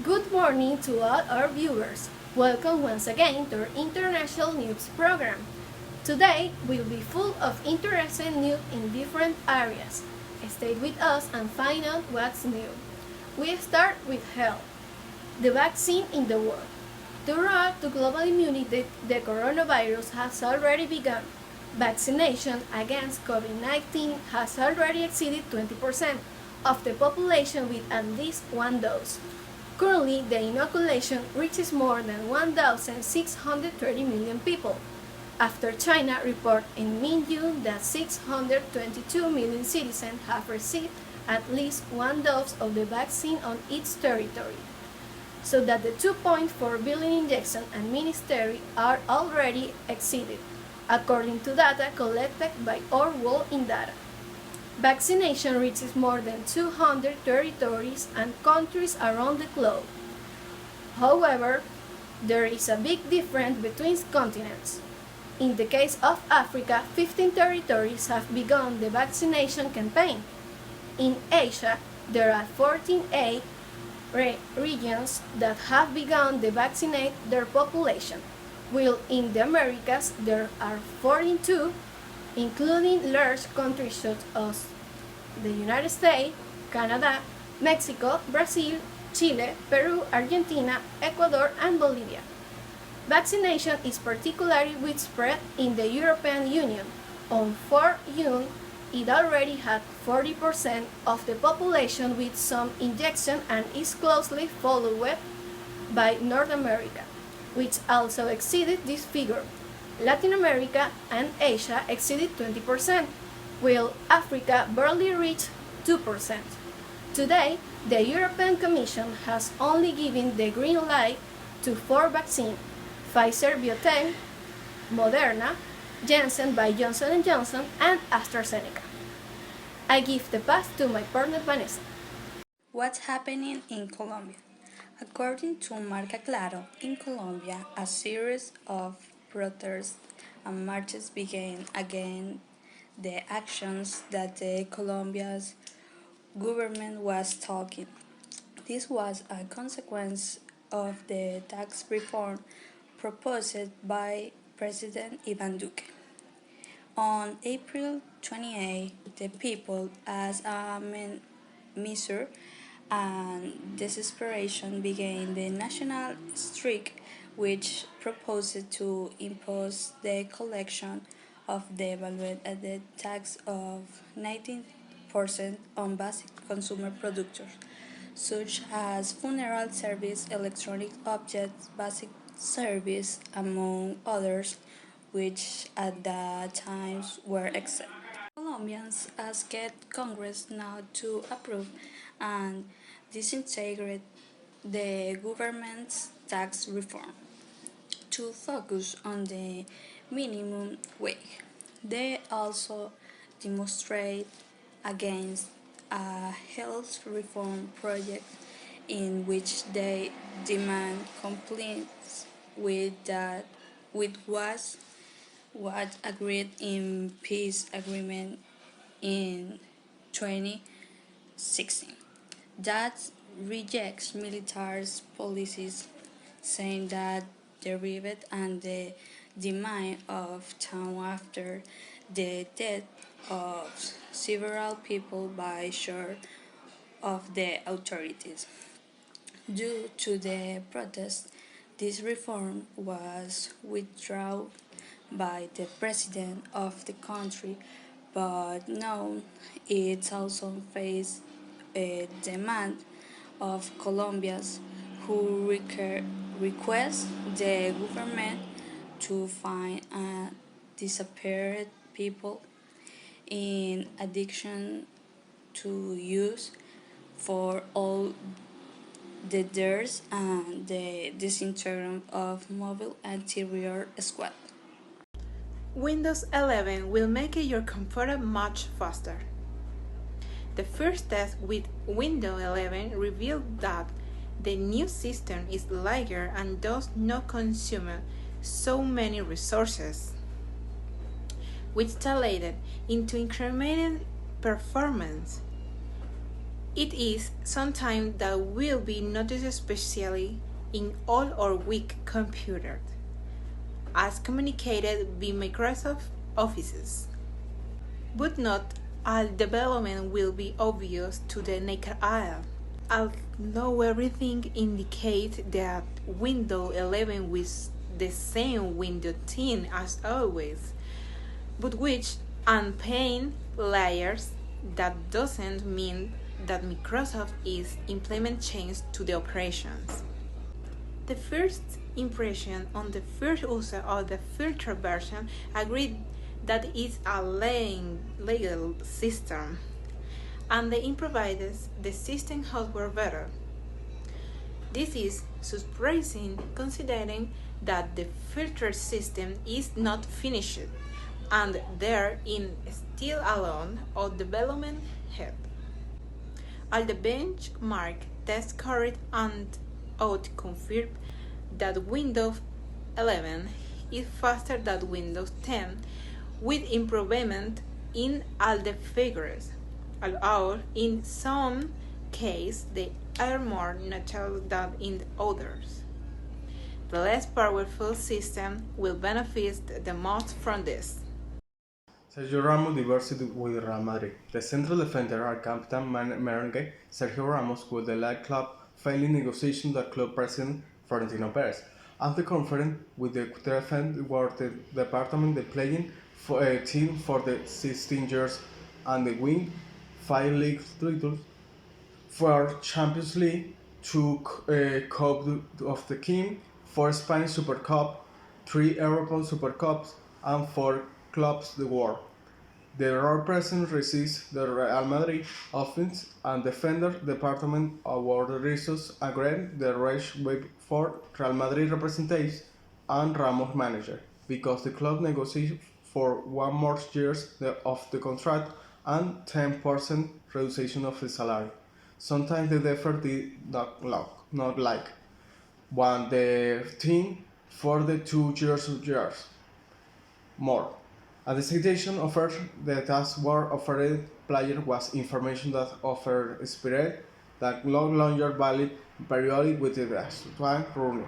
Good morning to all our viewers. Welcome once again to our International News program. Today will be full of interesting news in different areas. Stay with us and find out what's new. We start with health. The vaccine in the world. The road to global immunity, the coronavirus has already begun. Vaccination against COVID-19 has already exceeded 20% of the population with at least one dose. Currently, the inoculation reaches more than 1,630 million people, after China reported in mid-June that 622 million citizens have received at least one dose of the vaccine on its territory, so that the 2.4 billion injections administered are already exceeded, according to data collected by our World in Data. Vaccination reaches more than 200 territories and countries around the globe. However, there is a big difference between continents. In the case of Africa, 15 territories have begun the vaccination campaign. In Asia, there are 14 regions that have begun to vaccinate their population, while in the Americas there are 42, including large countries such as the United States, Canada, Mexico, Brazil, Chile, Peru, Argentina, Ecuador, and Bolivia. Vaccination is particularly widespread in the European Union. On 4 June, it already had 40% of the population with some injection and is closely followed by North America, which also exceeded this figure. Latin America and Asia exceeded 20%, while Africa barely reached 2%. Today, the European Commission has only given the green light to 4 vaccines: Pfizer BioNTech, Moderna, Janssen by Johnson & Johnson, and AstraZeneca. I give the pass to my partner Vanessa. What's happening in Colombia? According to Marca Claro, in Colombia, a series of protests and marches began against the actions that the Colombia's government was taking. This was a consequence of the tax reform proposed by President Iván Duque. On April 28, the people, as a measure and desperation, began the national strike, which proposed to impose the collection of the value-added tax of 19% on basic consumer products, such as funeral service, electronic objects, basic service, among others, which at that time were exempt. Colombians asked Congress now to approve and disintegrate the government's tax reform to focus on the minimum wage. They also demonstrate against a health reform project in which they demand compliance with what agreed in peace agreement in 2016 that rejects military policies, saying that derived and the demand of time after the death of several people by short of the authorities. Due to the protests, this reform was withdrawn by the president of the country, but now it also faces a demand of Colombians who request the government to find disappeared people in addition to use for all the deaths and the disintegration of mobile anti-terror squad. Windows 11 will make your computer much faster. The first test with Windows 11 revealed that the new system is lighter and does not consume so many resources, which translated into incremental performance. It is something that will be noticed especially in all our weak computers, as communicated by Microsoft Offices. But not all development will be obvious to the naked eye. Although everything indicates that Windows 11 with the same Windows 10 as always, but which unpaint layers, that doesn't mean that Microsoft is implementing changes to the operations. The first impression on the first user of the filter version agreed that it's a legal system, and they improvised the system hardware better. This is surprising considering that the filter system is not finished and there in still alone of development head. All the benchmark test carried out confirmed that Windows 11 is faster than Windows 10 with improvement in all the figures, although in some cases they are more natural than in others. The less powerful system will benefit the most from this. Sergio Ramos divorced with Real Madrid. The central defender and captain Merengue, Sergio Ramos, with the La club failing negotiations with club president Florentino Perez. After conferring with the defense were the department the playing team for the 16 years and the win 5 league titles, 4 Champions League, 2 Cup of the King, 4 Spanish Super Cup, 3 European Super Cups, and 4 clubs the world. The Royal President receives the Real Madrid offense and defender department award resources agreed the race with for Real Madrid representatives and Ramos manager because the club negotiated for 1 more years of the contract and 10% reduction of the salary. Sometimes the defer did not like one the team for the 2 years more. At the citation offered, the task were offered player was information that offered spirit that no longer valid periodic with the Luján ruling.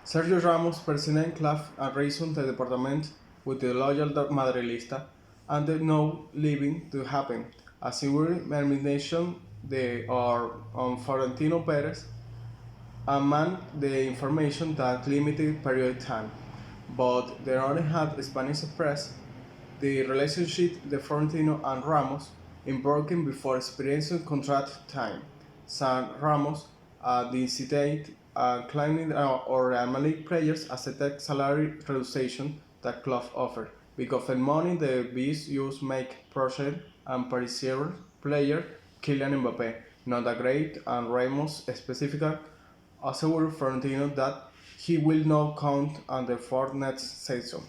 Sergio Ramos president club and reason the department with the loyal Madrilista and the no leaving to happen. Assured termination they are on Florentino Perez and man the information that limited period time. But they only had Spanish press. The relationship the Florentino and Ramos in broken before experiencing contract time. San Ramos, the incident claiming or Real Madrid players accepted salary reduction that club offered because the money the Bees use make project and Parisian player Kylian Mbappé not a great and Ramos specifically assured Florentino that he will not count on the fourth next season.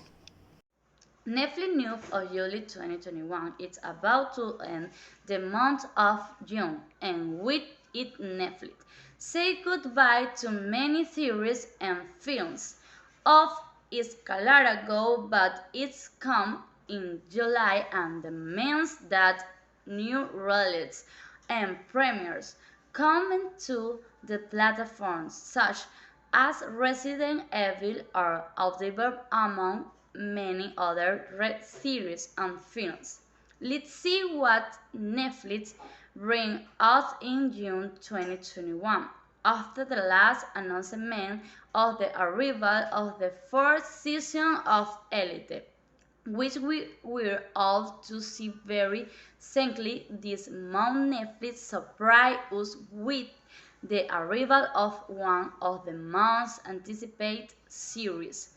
Netflix news of July 2021 is about to end the month of June, and with it Netflix say goodbye to many series and films of its career ago, but it's come in July and the means that new releases and premieres come to the platforms such as Resident Evil or Outlive among many other series and films. Let's see what Netflix brings us in June 2021 after the last announcement of the arrival of the fourth season of Elite, which we were all to see very soon. This month Netflix surprised us with the arrival of one of the most anticipated series,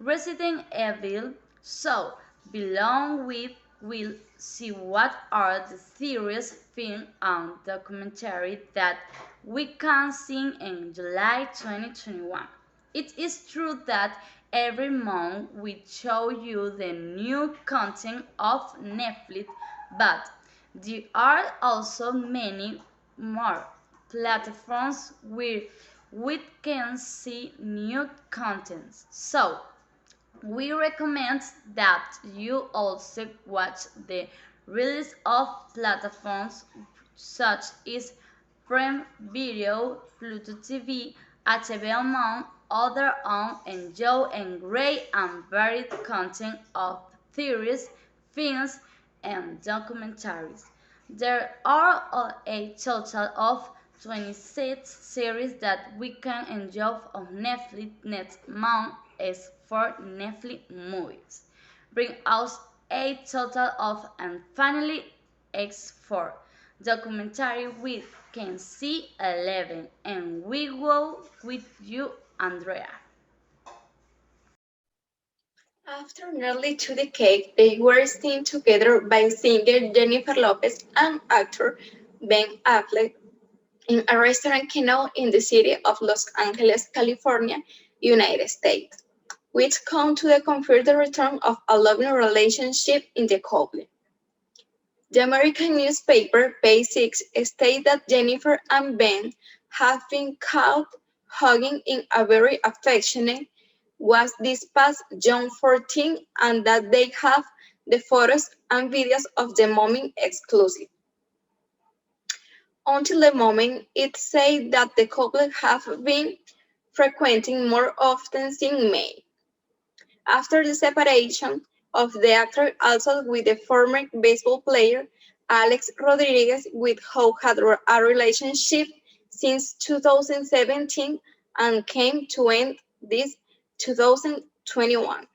Resident Evil. So, below we will see what are the series, film, and documentary that we can see in July 2021. It is true that every month we show you the new content of Netflix, but there are also many more platforms where we can see new content. So, we recommend that you also watch the release of platforms such as Prime Video, Pluto TV, HBO, among other on enjoy and great and varied content of theories, films, and documentaries. There are a total of 26 series that we can enjoy on Netflix. Next month is for Netflix movies. Bring us a total of and finally X4 documentary we can see 11 and we go with you, Andrea. After nearly 2 decades, they were seen together by singer Jennifer Lopez and actor Ben Affleck in a restaurant keynote in the city of Los Angeles, California, United States, which come to confirm the return of a loving relationship in the couple. The American newspaper Page Six states that Jennifer and Ben have been caught hugging in a very affectionate was this past June 14 and that they have the photos and videos of the moment exclusive. Until the moment, it said that the couple have been frequenting more often since May. After the separation of the actor also with the former baseball player Alex Rodriguez, with who had a relationship since 2017 and came to end this 2021.